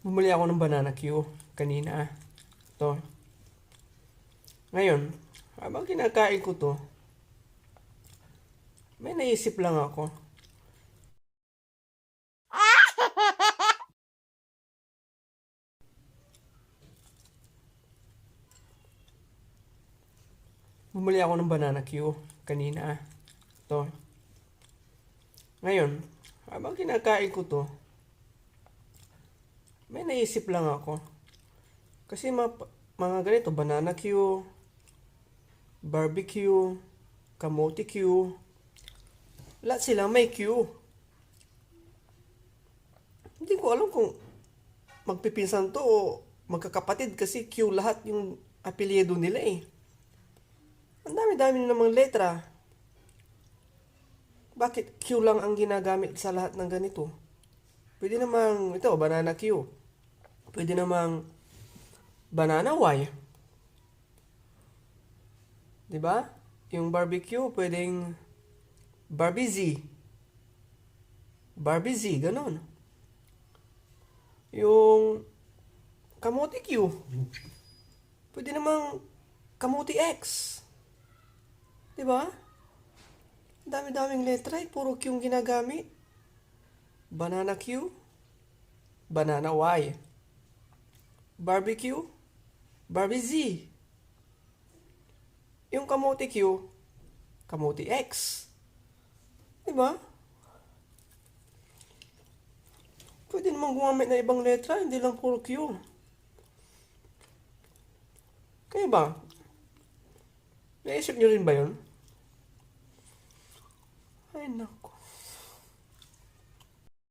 Bumili ako ng banana Q kanina. To. Ngayon, habang kinakain ko to, may naisip lang ako. Bumili ako ng banana Q kanina. To. Ngayon, habang kinakain ko to, may naisip lang ako. Kasi mga ganito, banana Q, barbecue, kamote Q, lahat sila may Q. Hindi ko alam kung magpipinsan to o magkakapatid kasi Q lahat yung apelyido nila eh. Ang dami-dami namang letra. Bakit Q lang ang ginagamit sa lahat ng ganito? Pwede namang, ito, banana Q. Pwede namang banana Y. Diba? Yung barbecue, pwedeng Barbie Z. Barbie Z, ganon. Yung kamote Q. Pwede namang kamote X. Diba? Dami-daming letra eh. Puro Q yung ginagamit. Banana Q. Banana Y. Barbecue. Barbie Z. Yung kamote Q. Kamote X. Diba? Pwede namang gumamit na ibang letra. Hindi lang puro Q. Kaya ba? Naisip nyo rin ba yun? Ay, naku.